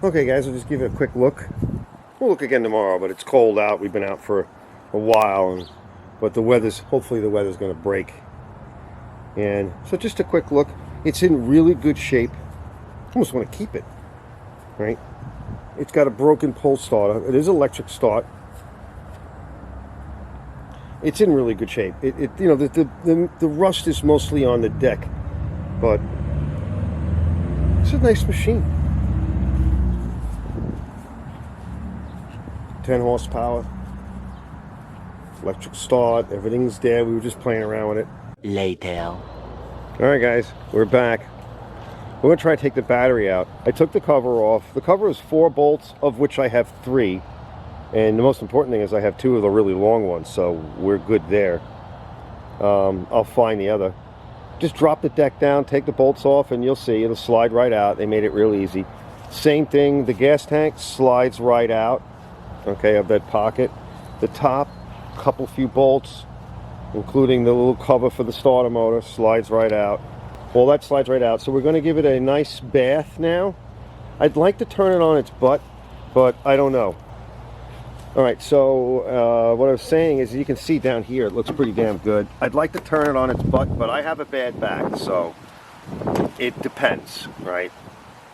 Okay guys, we'll just give it a quick look. We'll look again tomorrow, but it's cold out. We've been out for a while, but hopefully the weather's going to break. And so just a quick look. It's in really good shape. I almost want to keep it, right? It's got a broken pull starter. It is electric start. It's in really good shape. The rust is mostly on the deck, but it's a nice machine. 10 horsepower, electric start, everything's there. We were just playing around with it. Later. Alright guys, we're back. We're going to try to take the battery out. I took the cover off. The cover is 4 bolts, of which I have 3. And the most important thing is I have 2 of the really long ones, so we're good there. I'll find the other. Just drop the deck down, take the bolts off, and you'll see it'll slide right out. They made it real easy. Same thing, the gas tank slides right out, okay, of that pocket. The top, few bolts, including the little cover for the starter motor, slides right out. All that slides right out. So we're going to give it a nice bath now. I'd like to turn it on its butt, but I don't know. Alright, so what I was saying is, you can see down here, it looks pretty damn good. I'd like to turn it on its butt, but I have a bad back, so it depends, right?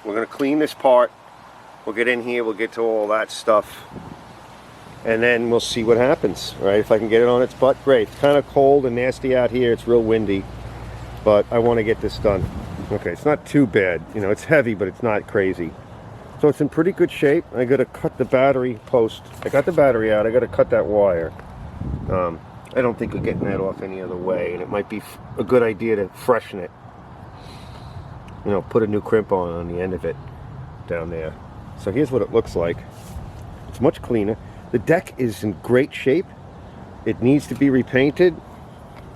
We're going to clean this part. We'll get in here, we'll get to all that stuff, and then we'll see what happens, right? If I can get it on its butt, great. It's kind of cold and nasty out here. It's real windy, but I want to get this done. Okay, it's not too bad. You know, it's heavy, but it's not crazy. So it's in pretty good shape. I got to cut the battery post. I got the battery out. I got to cut that wire. I don't think we're getting that off any other way, and it might be a good idea to freshen it. You know, put a new crimp on the end of it down there. So here's what it looks like. It's much cleaner. The deck is in great shape. It needs to be repainted.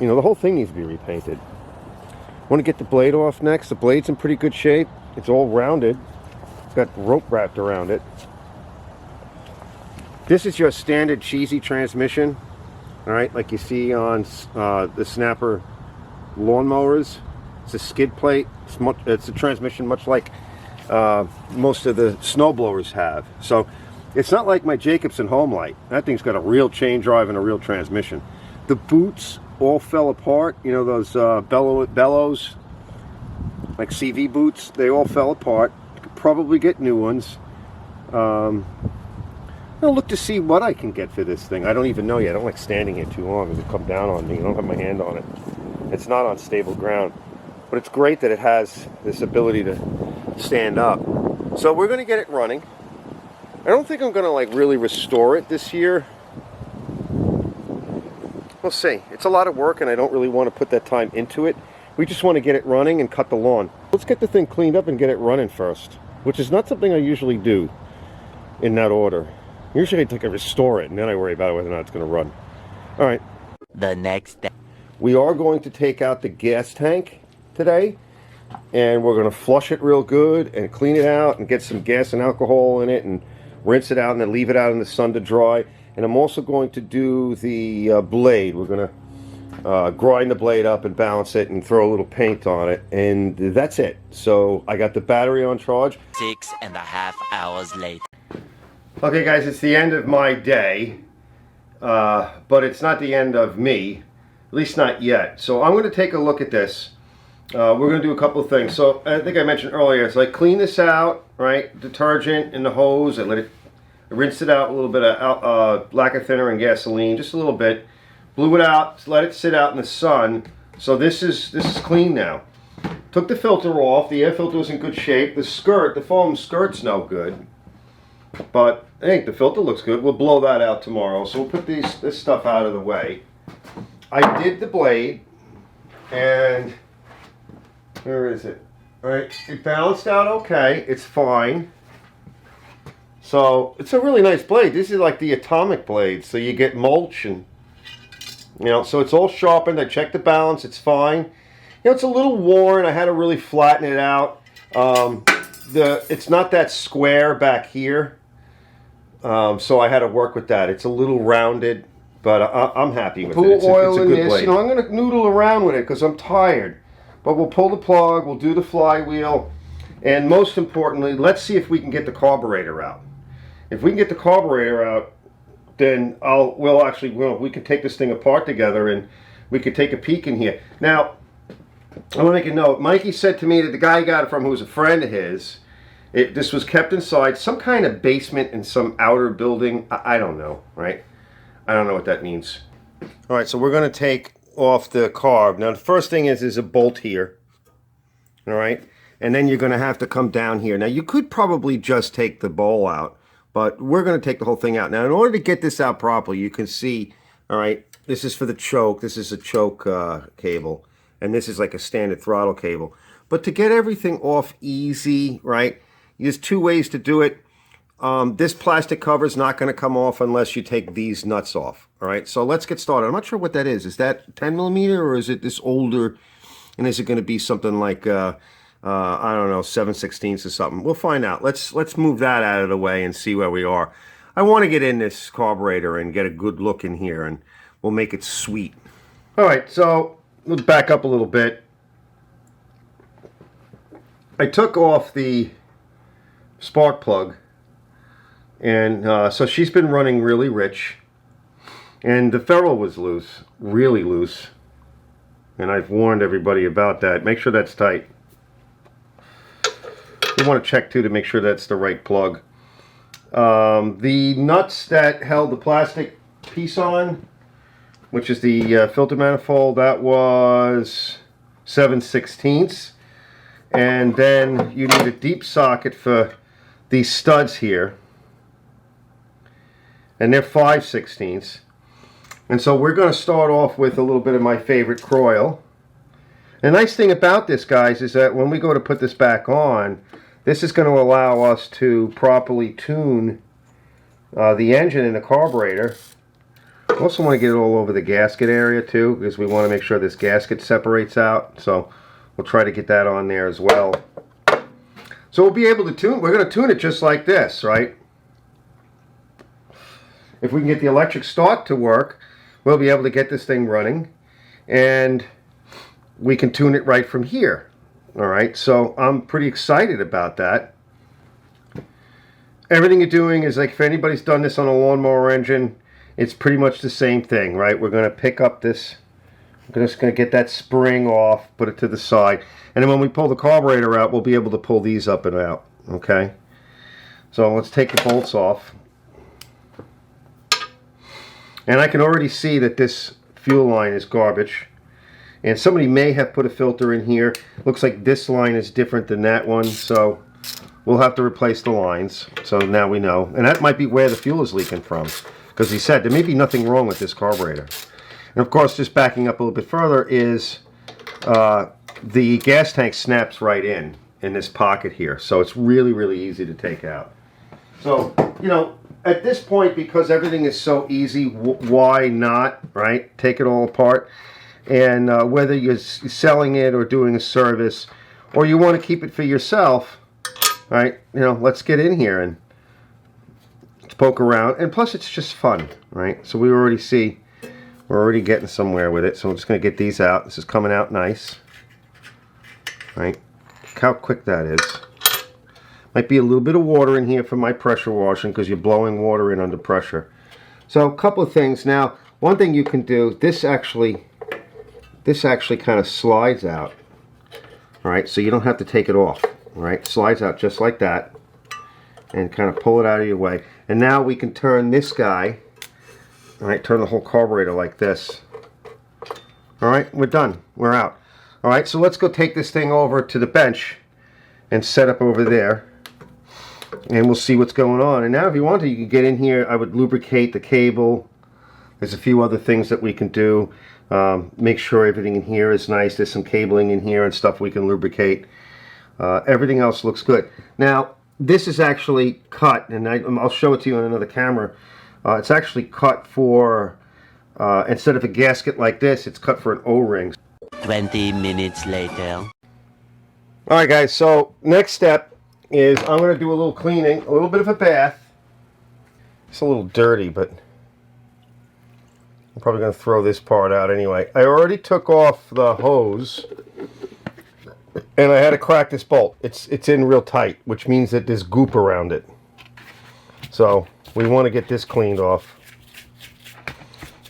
You know, the whole thing needs to be repainted. I want to get the blade off next. The blade's in pretty good shape. It's all rounded. It's got rope wrapped around it. This is your standard cheesy transmission, all right, like you see on the Snapper lawnmowers. It's a skid plate. It's a transmission much like most of the snowblowers have. So it's not like my Jacobsen Homelight. That thing's got a real chain drive and a real transmission. The boots all fell apart. You know, those bellows, like CV boots, they all fell apart. You could probably get new ones. I'll look to see what I can get for this thing. I don't even know yet. I don't like standing here too long. It'll come down on me. I don't have my hand on it. It's not on stable ground. But it's great that it has this ability to stand up. So we're going to get it running. I don't think I'm going to like really restore it this year. We'll see. It's a lot of work and I don't really want to put that time into it. We just want to get it running and cut the lawn. Let's get the thing cleaned up and get it running first, which is not something I usually do in that order. Usually I restore it and then I worry about whether or not it's going to run. All right. The next day. We are going to take out the gas tank today, and we're going to flush it real good and clean it out and get some gas and alcohol in it and rinse it out and then leave it out in the sun to dry. And I'm also going to do the blade. We're going to grind the blade up and balance it and throw a little paint on it, and that's it. So I got the battery on charge. 6.5 hours later. Okay guys, it's the end of my day, but it's not the end of me, at least not yet. So I'm going to take a look at this. We're going to do a couple of things. So I think I mentioned earlier, it's like clean this out, right? Detergent in the hose. I rinsed it out with a little bit of lacquer thinner and gasoline, just a little bit. Blew it out, let it sit out in the sun. So this is clean now. Took the filter off. The air filter was in good shape. The foam skirt's no good. But I think the filter looks good. We'll blow that out tomorrow. So we'll put this stuff out of the way. I did the blade, and where is it? All right, it balanced out okay. It's fine. So it's a really nice blade. This is like the atomic blade. So you get mulch and, you know, so it's all sharpened. I checked the balance. It's fine. You know, it's a little worn. I had to really flatten it out. It's not that square back here. So I had to work with that. It's a little rounded, but I'm happy with it. It's a good blade. You know, I'm going to noodle around with it because I'm tired. But we'll pull the plug, we'll do the flywheel, And most importantly, let's see if we can get the carburetor out. If we can get the carburetor out, then we can take this thing apart together and we could take a peek in here. Now, I want to make a note. Mikey said to me that the guy he got it from, who was a friend of his, this was kept inside some kind of basement in some outer building. I don't know, right? I don't know what that means. All right, so we're going to take off the carb. Now, the first thing is a bolt here. All right, and then you're going to have to come down here. Now, you could probably just take the bowl out, but we're going to take the whole thing out. Now, in order to get this out properly, you can see, all right, this is for the choke. This is a choke cable, and this is like a standard throttle cable. But to get everything off easy, right, there's two ways to do it. This plastic cover is not going to come off unless you take these nuts off. All right, so let's get started. I'm not sure what that is. Is that 10 millimeter or is it this older? And is it going to be something like, I don't know, 7/16 or something? We'll find out. Let's move that out of the way and see where we are. I want to get in this carburetor and get a good look in here, and we'll make it sweet. All right, so let's back up a little bit. I took off the spark plug, and so she's been running really rich, and the ferrule was loose, really loose. And I've warned everybody about that. Make sure that's tight. You want to check too to make sure that's the right plug. The nuts that held the plastic piece on, which is the filter manifold, that was 7/16. And then you need a deep socket for these studs here. And they're 5/16. And so we're going to start off with a little bit of my favorite coil. The nice thing about this, guys, is that when we go to put this back on, this is going to allow us to properly tune the engine and the carburetor. I also want to get it all over the gasket area too, because we want to make sure this gasket separates out. So we'll try to get that on there as well. So we'll be able to tune, we're going to tune it just like this, right? If we can get the electric start to work, we'll be able to get this thing running, and we can tune it right from here. All right, so I'm pretty excited about that. Everything you're doing is like, if anybody's done this on a lawnmower engine, it's pretty much the same thing, right? We're going to pick up this, we're just going to get that spring off, put it to the side, and then when we pull the carburetor out, we'll be able to pull these up and out, okay? So let's take the bolts off. And I can already see that this fuel line is garbage. And somebody may have put a filter in here. Looks like this line is different than that one, so we'll have to replace the lines. So now we know. And that might be where the fuel is leaking from, because he said there may be nothing wrong with this carburetor. And of course, just backing up a little bit further is the gas tank snaps right in this pocket here. So it's really, really easy to take out. So, you know, at this point, because everything is so easy, why not, right? Take it all apart. And whether you're selling it or doing a service, or you want to keep it for yourself, right? You know, let's get in here and poke around. And plus, it's just fun, right? So we already see we're already getting somewhere with it. So I'm just going to get these out. This is coming out nice, right? Look how quick that is. Might be a little bit of water in here for my pressure washing, because you're blowing water in under pressure. So a couple of things. Now, one thing you can do, this actually kind of slides out. All right, so you don't have to take it off. All right, slides out just like that, and kind of pull it out of your way. And now we can turn this guy. All right, turn the whole carburetor like this. All right, we're done. We're out. All right, so let's go take this thing over to the bench and set up over there. And we'll see what's going on. And now if you want to, you can get in here. I would lubricate the cable. There's a few other things that we can do. Make sure everything in here is nice. There's some cabling in here and stuff we can lubricate. Everything else looks good. Now, this is actually cut, and I'll show it to you on another camera. It's actually cut for, instead of a gasket like this, it's cut for an O-ring. 20 minutes later. Alright guys, so next step is I'm going to do a little cleaning, a little bit of a bath. It's a little dirty, but I'm probably going to throw this part out anyway. I already took off the hose, And I had to crack this bolt. It's in real tight, which means that there's goop around it. So we want to get this cleaned off.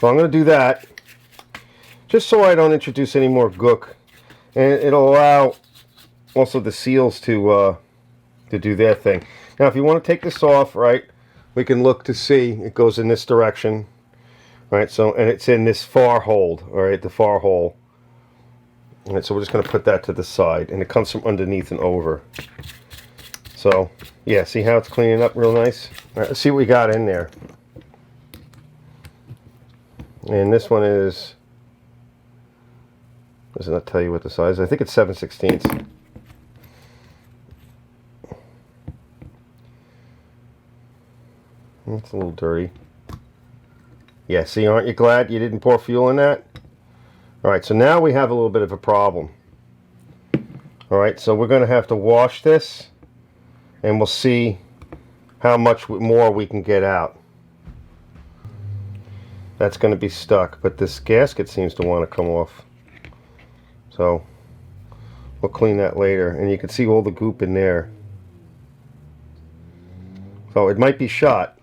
So I'm going to do that, just so I don't introduce any more gook, and it'll allow also the seals to do their thing. Now, if you want to take this off, right, we can look to see it goes in this direction, right? So, and it's in this far hold, all right, the far hole. All right, so we're just going to put that to the side, and it comes from underneath and over. So, yeah, see how it's cleaning up real nice? All right, let's see what we got in there. And this one is, does it not tell you what the size is? I think it's 7/16. It's a little dirty. Yeah, see, aren't you glad you didn't pour fuel in that? Alright, so now we have a little bit of a problem. Alright, so we're going to have to wash this, and we'll see how much more we can get out. That's going to be stuck, but this gasket seems to want to come off. So we'll clean that later, and you can see all the goop in there. So it might be shot.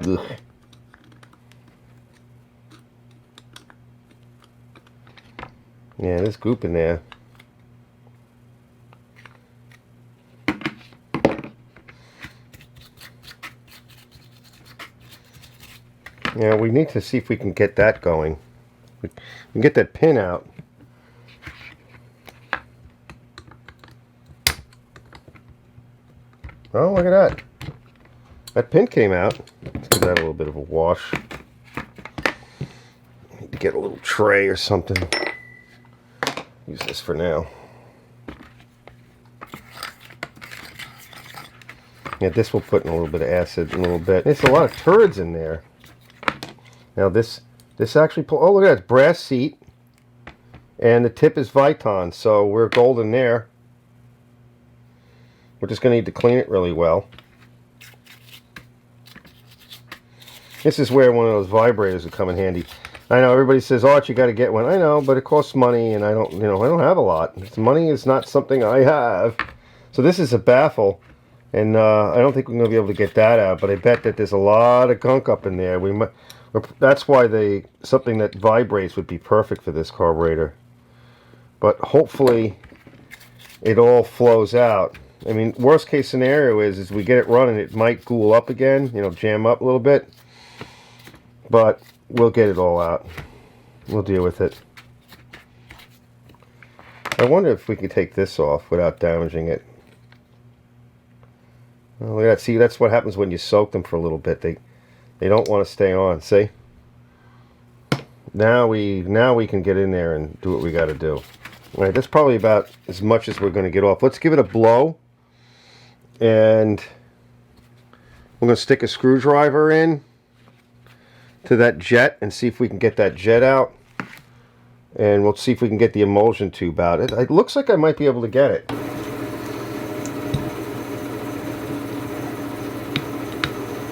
Ugh. Yeah, there's goop in there. Yeah, we need to see if we can get that going. We can get that pin out. Oh, look at that. That pin came out. Let's give that a little bit of a wash. Need to get a little tray or something. Use this for now. Yeah, this will put in a little bit of acid in a little bit. There's a lot of turds in there. Now this actually, oh look at that, it's brass seat, and the tip is Viton, so we're golden there. We're just going to need to clean it really well. This is where one of those vibrators would come in handy. I know everybody says, "Oh, you got to get one." I know, but it costs money, and I don't have a lot. Money is not something I have. So this is a baffle, and I don't think we're going to be able to get that out. But I bet that there's a lot of gunk up in there. That's why something that vibrates would be perfect for this carburetor. But hopefully it all flows out. I mean, worst case scenario is we get it running, it might cool up again, jam up a little bit. But we'll get it all out. We'll deal with it. I wonder if we could take this off without damaging it. Oh, look at that. See, that's what happens when you soak them for a little bit. They don't want to stay on. See? Now we can get in there and do what we got to do. All right, that's probably about as much as we're going to get off. Let's give it a blow. And we're going to stick a screwdriver in to that jet and see if we can get that jet out. And we'll see if we can get the emulsion tube out. It looks like I might be able to get it.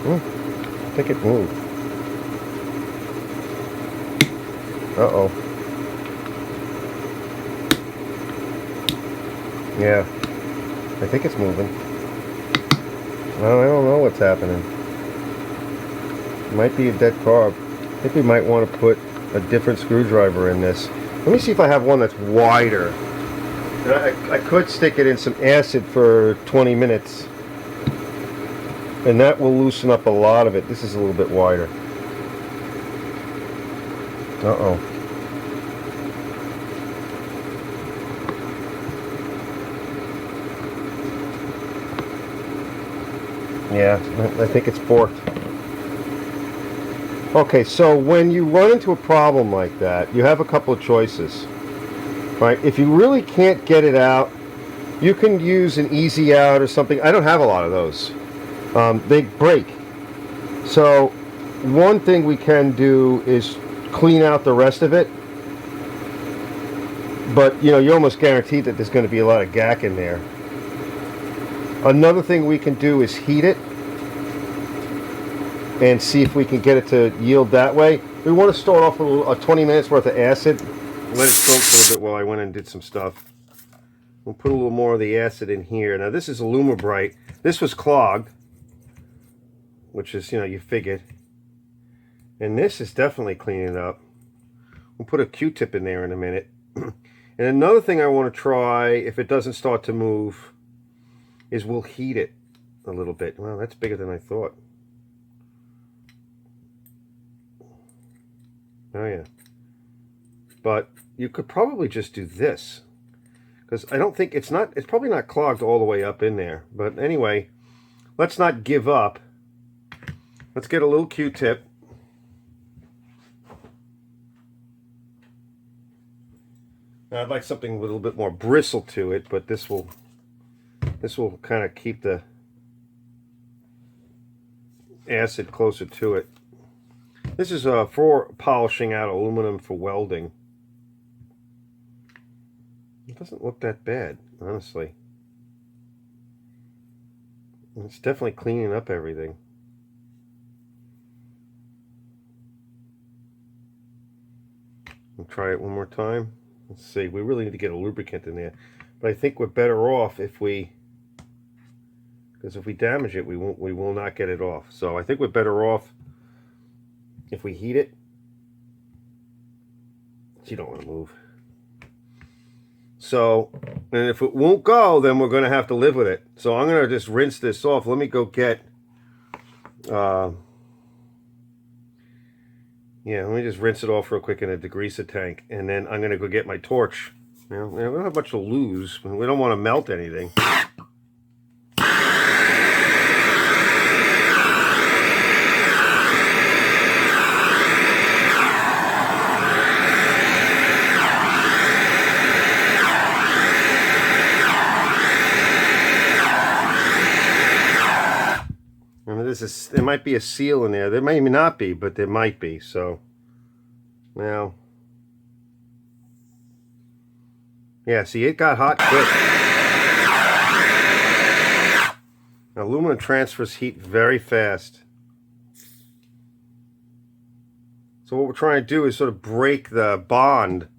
I think it moved. Uh-oh. Yeah. I think it's moving. Well, I don't know what's happening. It might be a dead carb. I think we might want to put a different screwdriver in this. Let me see if I have one that's wider. I could stick it in some acid for 20 minutes. And that will loosen up a lot of it. This is a little bit wider. Uh-oh. Yeah, I think it's forked. Okay, so when you run into a problem like that, you have a couple of choices. Right? If you really can't get it out, you can use an easy out or something. I don't have a lot of those. They break. So one thing we can do is clean out the rest of it. But you're almost guaranteed that there's going to be a lot of gack in there. Another thing we can do is heat it. and see if we can get it to yield that way. We want to start off with 20 minutes worth of acid. Let it soak for a little bit while I went and did some stuff. We'll put a little more of the acid in here. Now this is Alumabrite. This was clogged, which is, you know, you figured. And this is definitely cleaning up. We'll put a Q-tip in there in a minute. And another thing I want to try, if it doesn't start to move, is we'll heat it a little bit. Well, that's bigger than I thought. Oh yeah. But you could probably just do this, because I don't think it's probably not clogged all the way up in there. But anyway, let's not give up. Let's get a little Q-tip. Now, I'd like something with a little bit more bristle to it, but this will kind of keep the acid closer to it. This is for polishing out aluminum for welding. It doesn't look that bad, honestly. It's definitely cleaning up everything. We'll try it one more time. Let's see. We really need to get a lubricant in there. But I think we're better off if we... because if we damage it, we will not get it off. So I think we're better off if we heat it. You don't want to move. So, and if it won't go, then we're going to have to live with it. So I'm going to just rinse this off. Let me go get... yeah, let me just rinse it off real quick in a degreaser tank. And then I'm going to go get my torch. You know, we don't have much to lose. We don't want to melt anything. There might be a seal in there. There may not be, but there might be. So now, yeah, see, it got hot quick. Now, aluminum transfers heat very fast. So what we're trying to do is sort of break the bond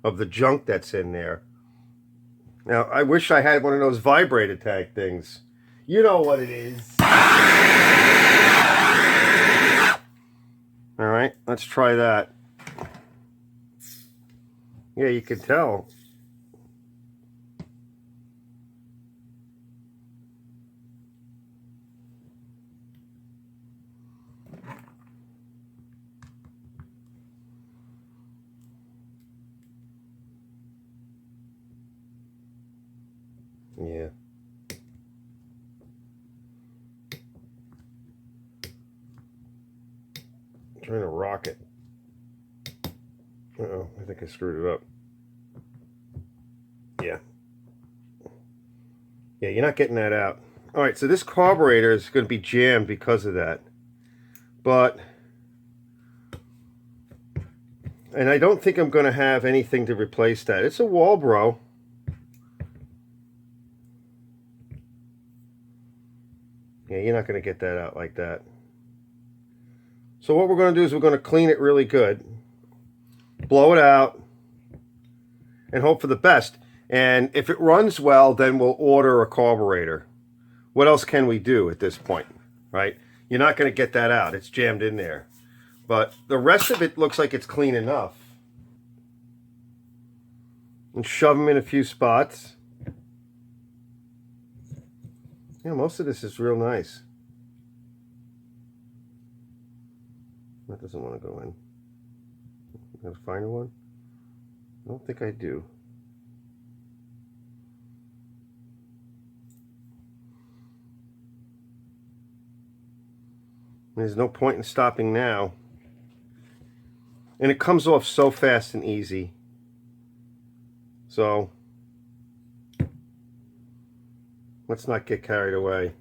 of the junk that's in there. Now, I wish I had one of those vibrator tag things. You know what it is. All right, let's try that. Yeah, you can tell. Yeah. Trying to rock it. Uh-oh, I think I screwed it up. Yeah. Yeah, you're not getting that out. Alright, so this carburetor is going to be jammed because of that. But, and I don't think I'm going to have anything to replace that. It's a Walbro. Yeah, you're not going to get that out like that. So what we're going to do is we're going to clean it really good, blow it out, and hope for the best. And if it runs well, then we'll order a carburetor. What else can we do at this point, right? You're not going to get that out. It's jammed in there. But the rest of it looks like it's clean enough. And shove them in a few spots. Yeah, most of this is real nice. That doesn't want to go in. Got a finer one? I don't think I do. There's no point in stopping now. And it comes off so fast and easy. So, let's not get carried away.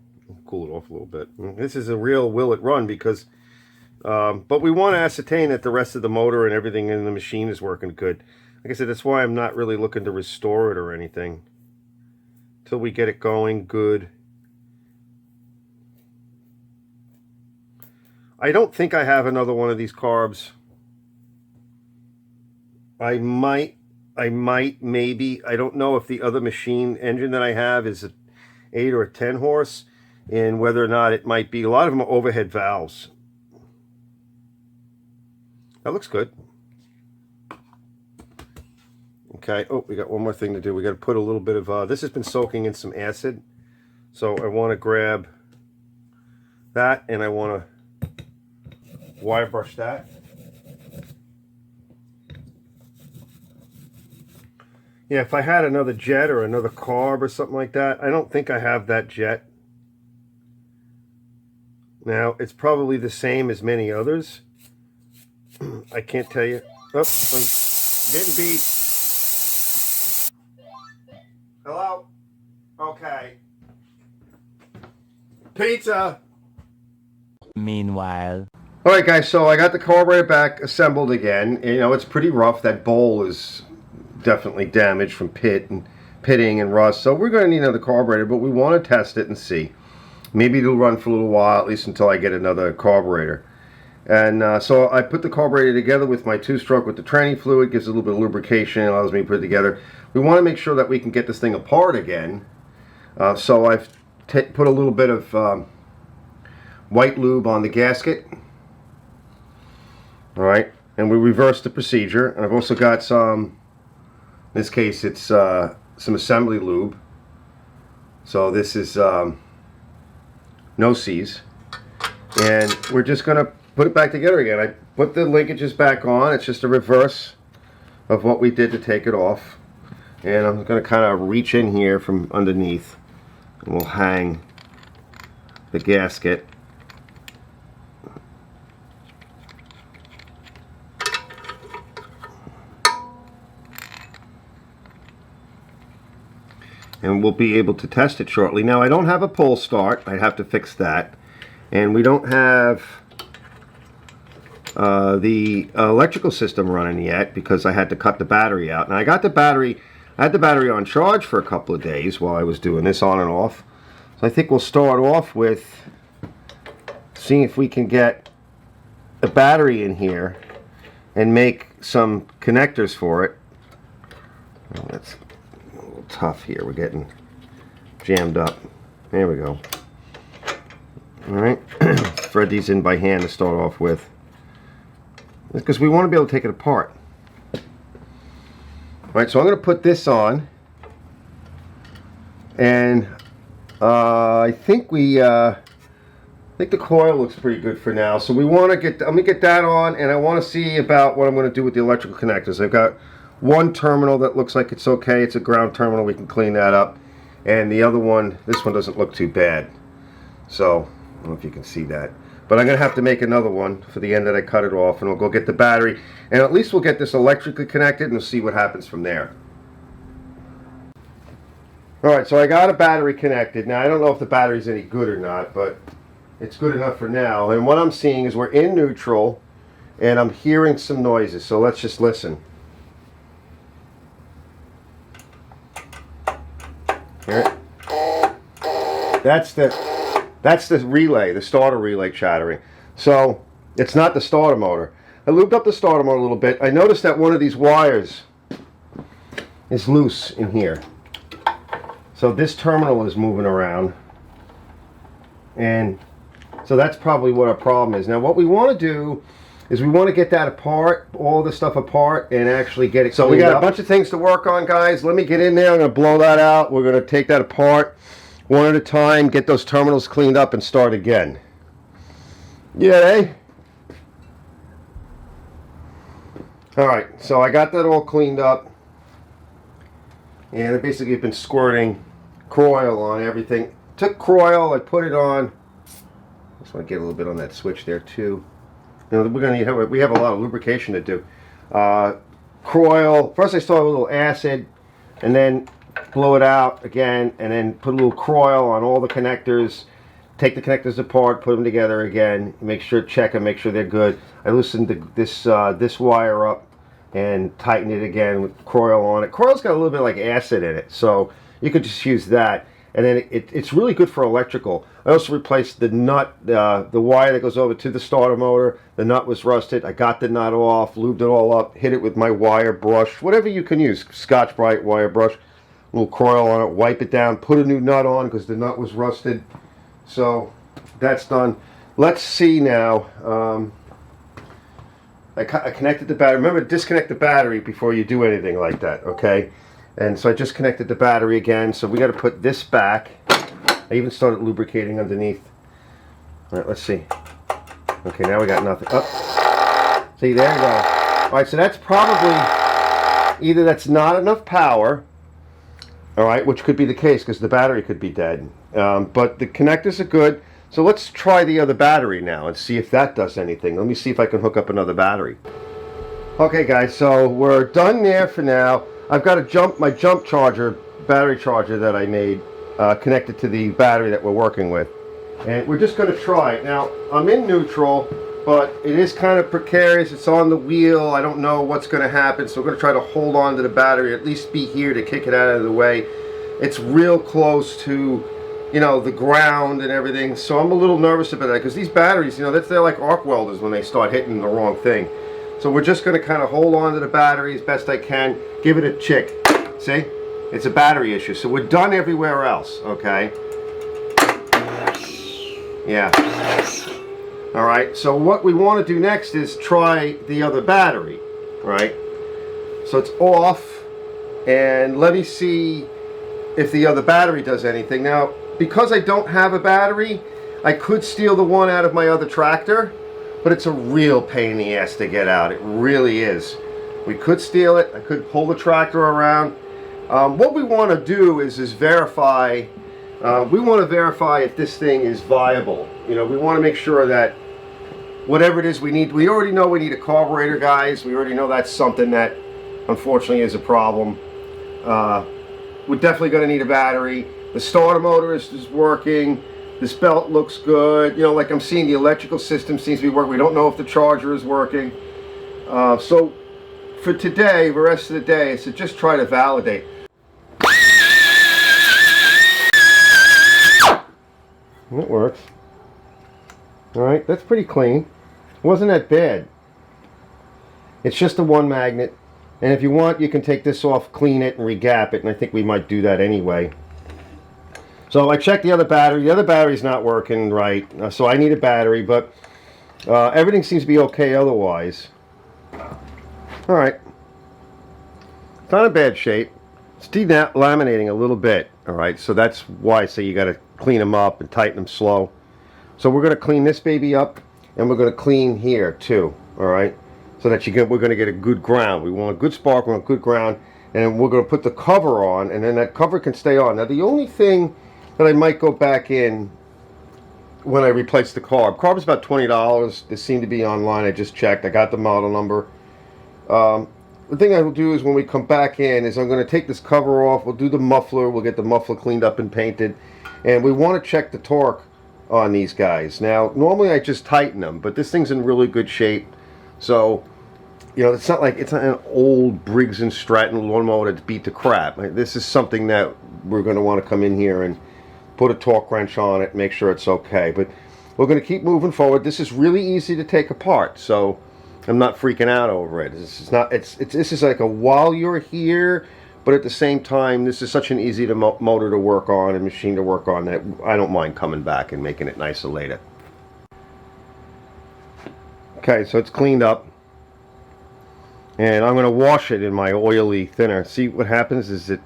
Cool it off a little bit. This is a real will it run because... but we want to ascertain that the rest of the motor and everything in the machine is working good. Like I said, that's why I'm not really looking to restore it or anything. Until we get it going good. I don't think I have another one of these carbs. I might, maybe. I don't know if the other machine engine that I have is a 8 or a 10 horse, and whether or not it might be. A lot of them are overhead valves. That looks good. Okay, oh, we got one more thing to do. We got to put a little bit of, this has been soaking in some acid. So I want to grab that, and I want to wire brush that. Yeah, if I had another jet or another carb or something like that, I don't think I have that jet. Now, it's probably the same as many others. I can't tell you. Oh, I'm getting beat. Hello? Okay. Pizza! Meanwhile. Alright guys, so I got the carburetor back assembled again. You know, it's pretty rough. That bowl is definitely damaged from pitting and rust. So we're going to need another carburetor, but we want to test it and see. Maybe it'll run for a little while, at least until I get another carburetor. And so I put the carburetor together with my 2-stroke with the tranny fluid. Gives it a little bit of lubrication, allows me to put it together. We want to make sure that we can get this thing apart again. So I've put a little bit of white lube on the gasket. Alright, and we reversed the procedure. And I've also got some, in this case it's some assembly lube. So this is no-sees. And we're just going to put it back together again. I put the linkages back on. It's just a reverse of what we did to take it off. And I'm going to kind of reach in here from underneath, and we'll hang the gasket. And we'll be able to test it shortly. Now, I don't have a pull start. I have to fix that. And we don't have the electrical system running yet because I had to cut the battery out. And I got the battery, I had the battery on charge for a couple of days while I was doing this on and off. So I think we'll start off with seeing if we can get a battery in here and make some connectors for it. Oh, that's a little tough here. We're getting jammed up. There we go. Alright, thread these in by hand to start off with. Because we want to be able to take it apart. Alright, so I'm going to put this on. And I think the coil looks pretty good for now. So we want to get, let me get that on, and I want to see about what I'm going to do with the electrical connectors. I've got one terminal that looks like it's okay. It's a ground terminal. We can clean that up. And the other one, this one doesn't look too bad. So, I don't know if you can see that. But I'm going to have to make another one for the end that I cut it off, and we'll go get the battery. And at least we'll get this electrically connected, and we'll see what happens from there. Alright, so I got a battery connected. Now, I don't know if the battery's any good or not, but it's good enough for now. And what I'm seeing is we're in neutral, and I'm hearing some noises. So let's just listen. Here. That's the relay, the starter relay chattering. So it's not the starter motor. I lubed up the starter motor a little bit. I noticed that one of these wires is loose in here. So this terminal is moving around. And so that's probably what our problem is. Now what we want to do is we want to get that apart, all the stuff apart, and actually get it. So we got a bunch of things to work on, guys. Let me get in there. I'm going to blow that out. We're going to take that apart one at a time, get those terminals cleaned up, and start again. Yay! Alright, so I got that all cleaned up, and I basically have been squirting Croil on everything. Took Croil, I put it on. Just want to get a little bit on that switch there too. You know, we're going to need, we have a lot of lubrication to do. Croil, first I started with a little acid, and then blow it out again, and then put a little Croil on all the connectors. Take the connectors apart, put them together again, make sure, check them, make sure they're good. I loosened this wire up and tighten it again with Croil on it. Croil's got a little bit like acid in it, so you could just use that. And then it's really good for electrical. I also replaced the nut, the wire that goes over to the starter motor. The nut was rusted. I got the nut off, lubed it all up, hit it with my wire brush, whatever you can use, Scotch-Brite wire brush, a little coil on it, wipe it down, put a new nut on because the nut was rusted. So that's done. Let's see now. I connected the battery. Remember, disconnect the battery before you do anything like that, okay? And so I just connected the battery again. So we got to put this back. I even started lubricating underneath. All right, let's see. Okay, now we got nothing. Oh, see, there you go. All right, so that's probably either that's not enough power, all right, which could be the case because the battery could be dead. But the connectors are good. So let's try the other battery now and see if that does anything. Let me see if I can hook up another battery. Okay, guys, so we're done there for now. I've got my jump charger, battery charger that I made, connected to the battery that we're working with. And we're just going to try it. Now, I'm in neutral, but it is kind of precarious. It's on the wheel. I don't know what's going to happen, so we're going to try to hold on to the battery, at least be here to kick it out of the way. It's real close to, you know, the ground and everything, so I'm a little nervous about that because these batteries, you know, they're like arc welders when they start hitting the wrong thing. So we're just going to kind of hold on to the battery as best I can, give it a chick. See? It's a battery issue. So we're done everywhere else, okay? Yeah. All right, so what we want to do next is try the other battery, right? So it's off, and let me see if the other battery does anything. Now, because I don't have a battery, I could steal the one out of my other tractor, but it's a real pain in the ass to get out. It really is. We could steal it. I could pull the tractor around. What we want to do is verify. We want to verify if this thing is viable. You know, we want to make sure that whatever it is we need. We already know we need a carburetor, guys. We already know that's something that unfortunately is a problem. We're definitely going to need a battery. The starter motor is working. This belt looks good. You know, like I'm seeing the electrical system seems to be working. We don't know if the charger is working. So for today, the rest of the day, is to just try to validate. It works. All right, that's pretty clean. It wasn't that bad. It's just the one magnet. And if you want, you can take this off, clean it, and re-gap it. And I think we might do that anyway. So I checked the other battery. The other battery's not working right. So I need a battery, but everything seems to be okay otherwise. All right. It's not in bad shape. It's delaminating a little bit. All right, so that's why I say you got to clean them up and tighten them slow. So we're going to clean this baby up, and we're going to clean here too. All right, so that we're going to get a good ground. We want a good spark, we want good ground, and we're going to put the cover on, and then that cover can stay on. Now the only thing that I might go back in when I replace the carb. Carb is about $20. They seem to be online. I just checked. I got the model number. The thing I will do is when we come back in is I'm going to take this cover off. We'll do the muffler. We'll get the muffler cleaned up and painted. And we want to check the torque on these guys. Now, normally I just tighten them, but this thing's in really good shape. So, you know, it's not like it's not an old Briggs and Stratton lawnmower that's beat to crap. This is something that we're going to want to come in here and put a torque wrench on it, make sure it's okay. But we're going to keep moving forward. This is really easy to take apart, so I'm not freaking out over it. This is like a while you're here, but at the same time, this is such an easy motor to work on and machine to work on that I don't mind coming back and making it nicer later. Okay, so it's cleaned up, and I'm going to wash it in my oily thinner. See what happens is it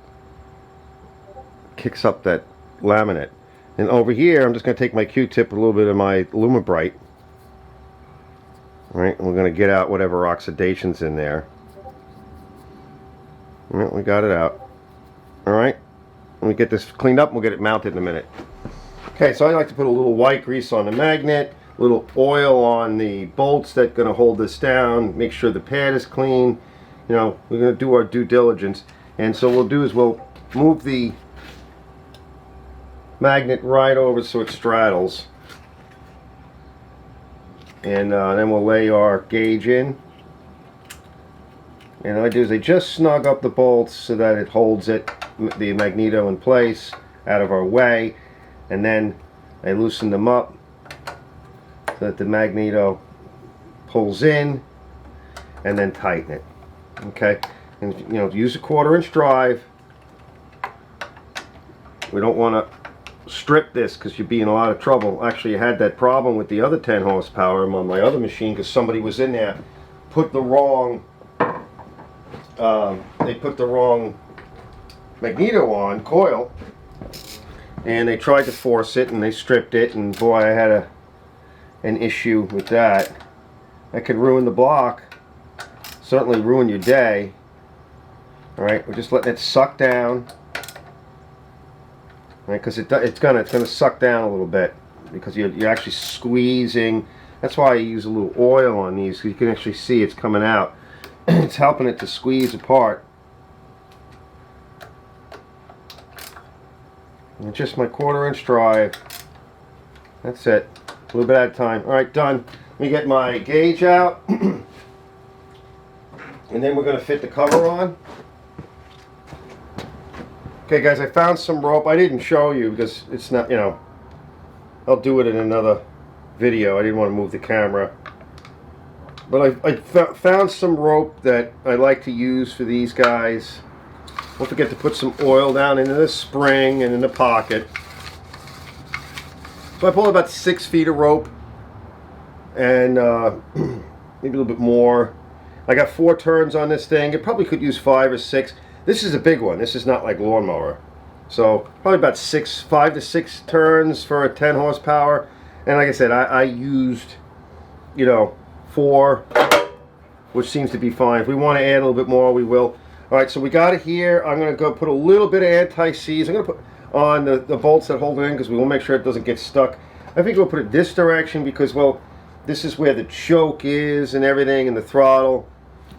kicks up that laminate. And over here, I'm just going to take my Q-tip, a little bit of my Lumibrite. All right, we're going to get out whatever oxidation's in there. All right, we got it out. All right, when we get this cleaned up, we'll get it mounted in a minute. Okay, so I like to put a little white grease on the magnet, a little oil on the bolts that's going to hold this down, make sure the pad is clean. You know, we're going to do our due diligence. And so what we'll do is we'll move the magnet right over so it straddles, and then we'll lay our gauge in. And what I do is I just snug up the bolts so that it holds it, the magneto, in place. out of our way, and then I loosen them up so that the magneto pulls in, and then tighten it. Okay, and you know, use a 1/4-inch drive. We don't want to strip this because you'd be in a lot of trouble. Actually, I had that problem with the other 10 horsepower on my other machine because somebody was in there, put the wrong, they put the wrong magneto on, coil, and they tried to force it and they stripped it, and boy, I had an issue with that. That could ruin the block, certainly ruin your day. Alright, we're just letting it suck down. Right, because it's gonna suck down a little bit because you're actually squeezing. That's why I use a little oil on these, so you can actually see it's coming out. It's helping it to squeeze apart. And just my 1/4-inch drive. That's it. A little bit at a time. All right, done. Let me get my gauge out, and then we're gonna fit the cover on. Okay guys, I found some rope. I didn't show you because it's not, you know, I'll do it in another video. I didn't want to move the camera. But I found some rope that I like to use for these guys. Don't forget to put some oil down into the spring and in the pocket. So I pulled about 6 feet of rope and maybe a little bit more. I got 4 turns on this thing. It probably could use 5 or 6. This is a big one. This is not like lawnmower. So probably about 5 to 6 turns for a 10 horsepower. And like I said, I used, you know, 4, which seems to be fine. If we want to add a little bit more, we will. All right, so we got it here. I'm going to go put a little bit of anti-seize. I'm going to put on the bolts that hold it in because we want to make sure it doesn't get stuck. I think we'll put it this direction because, well, this is where the choke is and everything, and the throttle.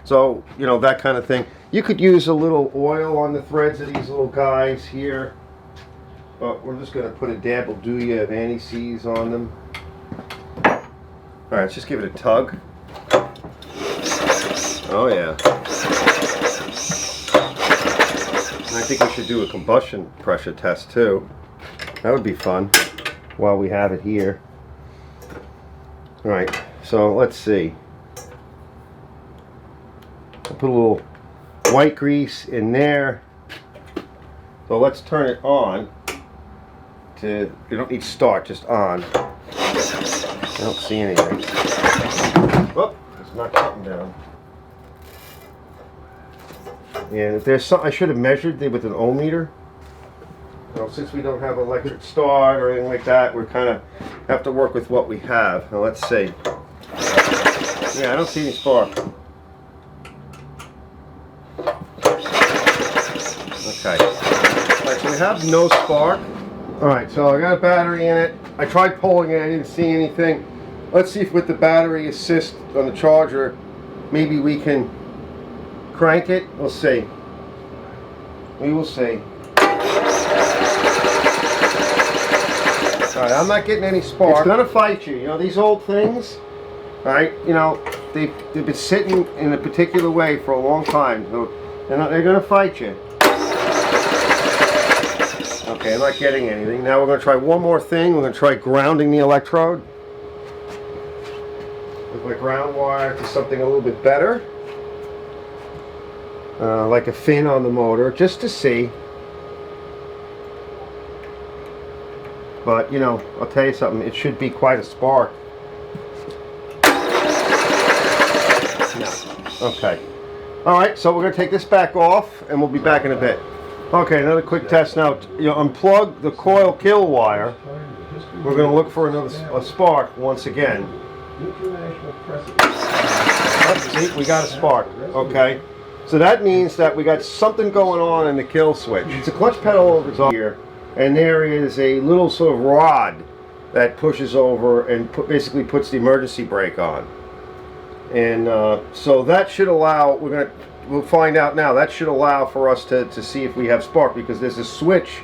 So, you know, that kind of thing. You could use a little oil on the threads of these little guys here. But we're just going to put a dab will do you of anti-seize on them. Alright, let's just give it a tug. Oh yeah. And I think we should do a combustion pressure test too. That would be fun while we have it here. Alright, so let's see. I'll put a little white grease in there. So let's turn it on. You don't need start, just on. I don't see anything. Oh, it's not cutting down. And if there's some, I should have measured it with an ohm meter. Well, since we don't have electric start or anything like that, we kind of have to work with what we have. Now let's see. Yeah, I don't see any spark. Okay. Alright, so we have no spark. Alright, so I got a battery in it. I tried pulling it, I didn't see anything. Let's see if with the battery assist on the charger, maybe we can crank it. We'll see. We will see. Alright, I'm not getting any spark. It's gonna fight you. You know, these old things, alright, you know, they've been sitting in a particular way for a long time. So they're gonna fight you. Okay, I'm not getting anything. Now we're going to try one more thing. We're going to try grounding the electrode with my ground wire to something a little bit better, like a fin on the motor, just to see. But you know, I'll tell you something, it should be quite a spark. No. Okay. Alright, so we're going to take this back off and we'll be back in a bit. Okay, another quick test now. You know, unplug the coil kill wire. We're going to look for a spark once again. Oh, see, we got a spark. Okay, so that means that we got something going on in the kill switch. It's a clutch pedal over here, and there is a little sort of rod that pushes over and basically puts the emergency brake on. And so that should allow. We'll find out now. That should allow for us to see if we have spark, because there's a switch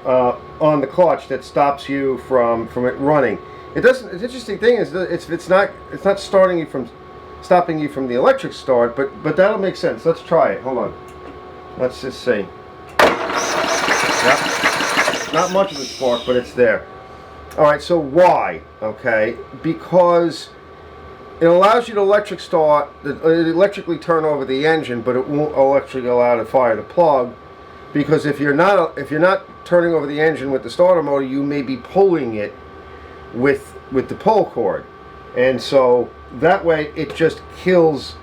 on the clutch that stops you from it running. It doesn't. The interesting thing is that it's not stopping you from the electric start, but that'll make sense. Let's try it. Hold on. Let's just see. Yep. Not much of a spark, but it's there. All right, so why? Okay, because it allows you to electrically turn over the engine, but it won't electrically allow to fire the plug. Because if you're not turning over the engine with the starter motor, you may be pulling it with the pull cord, and so that way it just kills,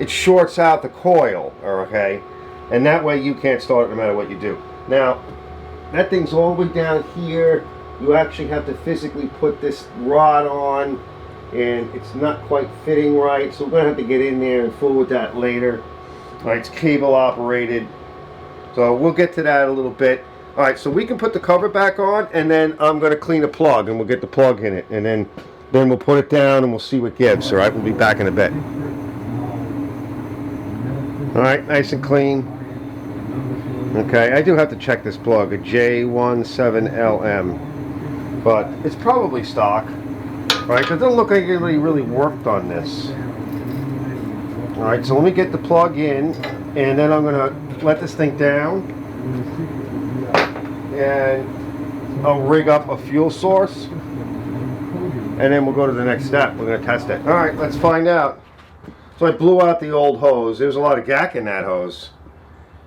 it shorts out the coil, okay, and that way you can't start it no matter what you do. Now that thing's all the way down here. You actually have to physically put this rod on, and it's not quite fitting right, so we're gonna have to get in there and fool with that later. All right, it's cable operated, so we'll get to that a little bit. All right, so we can put the cover back on, and then I'm going to clean the plug, and we'll get the plug in it, and then we'll put it down, and we'll see what gives. All right, we'll be back in a bit. All right, nice and clean. Okay, I do have to check this plug, a J17LM, but it's probably stock, right? Because it doesn't look like anybody really worked on this. All right, so let me get the plug in, and then I'm going to let this thing down. And I'll rig up a fuel source, and then we'll go to the next step. We're going to test it. All right, let's find out. So I blew out the old hose. There's a lot of gack in that hose.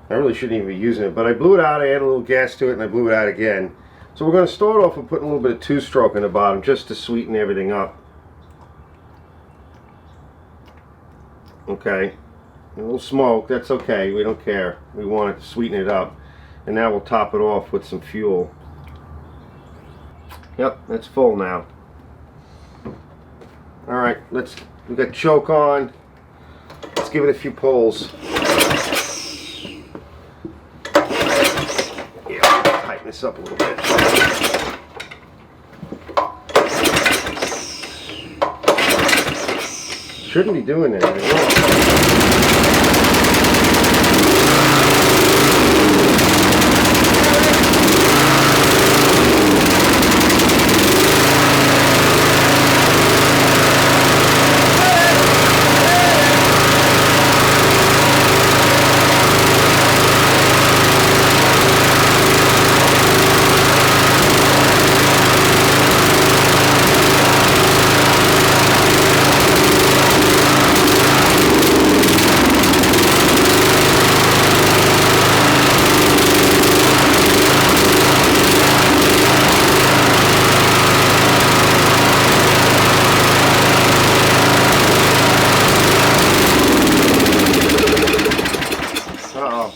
I really shouldn't even be using it, but I blew it out. I added a little gas to it, and I blew it out again. So we're going to start off with putting a little bit of two-stroke in the bottom just to sweeten everything up. Okay, a little smoke. That's okay. We don't care. We want it to sweeten it up. And now we'll top it off with some fuel. Yep, that's full now. All right, we got choke on. Let's give it a few pulls. Yeah, tighten this up a little bit. Shouldn't be doing anything wrong.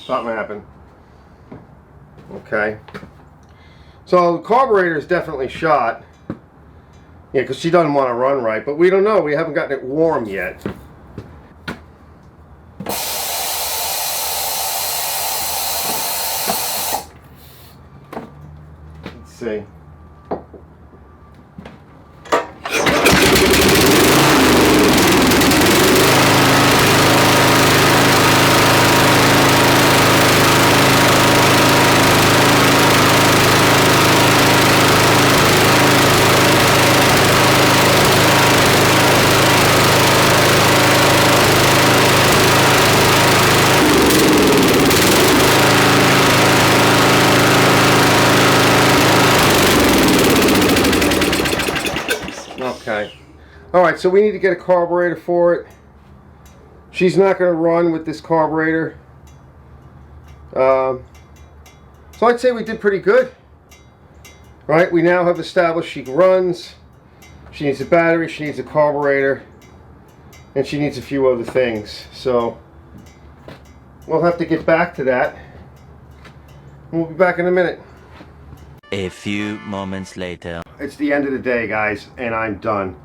Something happened. Okay. So the carburetor is definitely shot. Yeah, because she doesn't want to run right, but we don't know. We haven't gotten it warm yet. Let's see. Okay. Alright, so we need to get a carburetor for it. She's not going to run with this carburetor. So I'd say we did pretty good. Right, we now have established she runs. She needs a battery, she needs a carburetor, and she needs a few other things. So we'll have to get back to that. We'll be back in a minute. A few moments later. It's the end of the day, guys, and I'm done.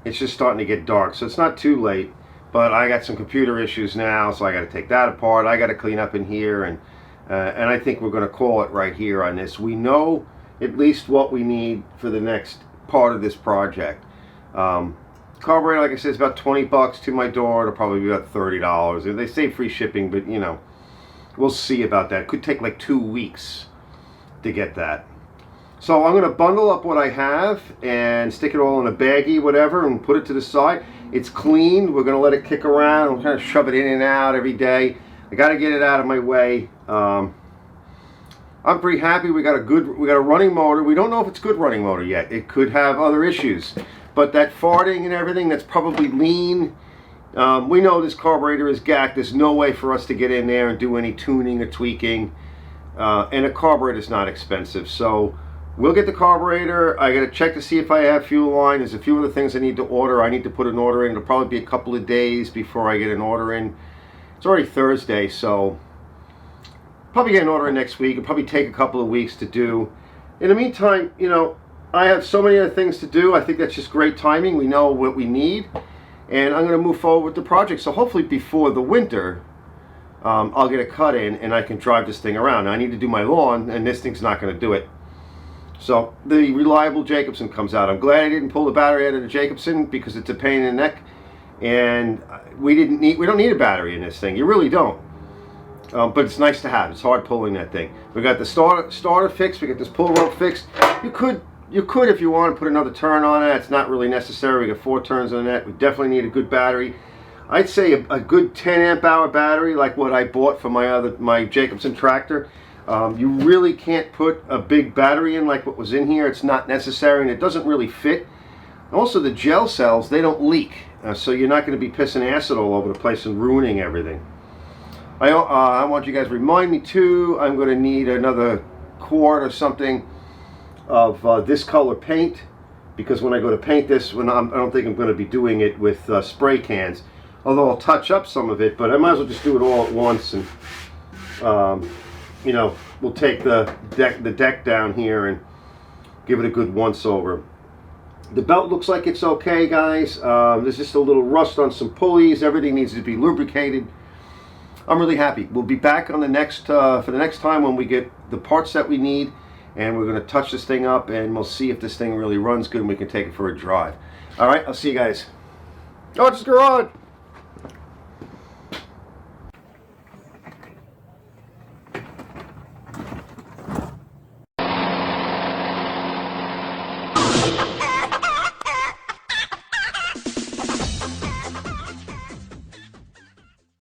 It's just starting to get dark, so it's not too late, but I got some computer issues now, so I got to take that apart. I got to clean up in here, and I think we're going to call it right here on this. We know at least what we need for the next part of this project. Carburetor, like I said, is about 20 bucks to my door. It'll probably be about $30. And they say free shipping, but you know, we'll see about that. It could take like 2 weeks to get that. So I'm going to bundle up what I have and stick it all in a baggie, whatever, and put it to the side. It's cleaned. We're going to let it kick around. I'm trying to shove it in and out every day. I got to get it out of my way. I'm pretty happy. We got a running motor. We don't know if it's good running motor yet. It could have other issues, but that farting and everything, that's probably lean. We know this carburetor is gacked. There's no way for us to get in there and do any tuning or tweaking, and a carburetor is not expensive, so we'll get the carburetor. I got to check to see if I have fuel line. There's a few other things I need to order. I need to put an order in. It'll probably be a couple of days before I get an order in. It's already Thursday, so probably get an order in next week. It'll probably take a couple of weeks to do. In the meantime, you know, I have so many other things to do. I think that's just great timing. We know what we need, and I'm going to move forward with the project. So hopefully before the winter, I'll get a cut in and I can drive this thing around. Now, I need to do my lawn, and this thing's not going to do it. So the reliable Jacobson comes out. I'm glad I didn't pull the battery out of the Jacobson because it's a pain in the neck, and we don't need a battery in this thing. You really don't. But it's nice to have. It's hard pulling that thing. We got the starter fixed. We got this pull rope fixed. You could if you want to put another turn on it. It's not really necessary. We got 4 turns on that. We definitely need a good battery. I'd say a good 10 amp hour battery, like what I bought for my Jacobson tractor. You really can't put a big battery in like what was in here. It's not necessary, and it doesn't really fit. Also, the gel cells, they don't leak, so you're not going to be pissing acid all over the place and ruining everything. I want you guys to remind me too, I'm going to need another quart or something of this color paint, because when I go to paint this, I don't think I'm going to be doing it with spray cans, although I'll touch up some of it, but I might as well just do it all at once. And you know, we'll take the deck down here and give it a good once over. The belt looks like it's okay, guys. There's just a little rust on some pulleys. Everything needs to be lubricated. I'm really happy. We'll be back on the next for the next time when we get the parts that we need, and we're going to touch this thing up, and we'll see if this thing really runs good and we can take it for a drive. All right, I'll see you guys. Oh, it's a garage.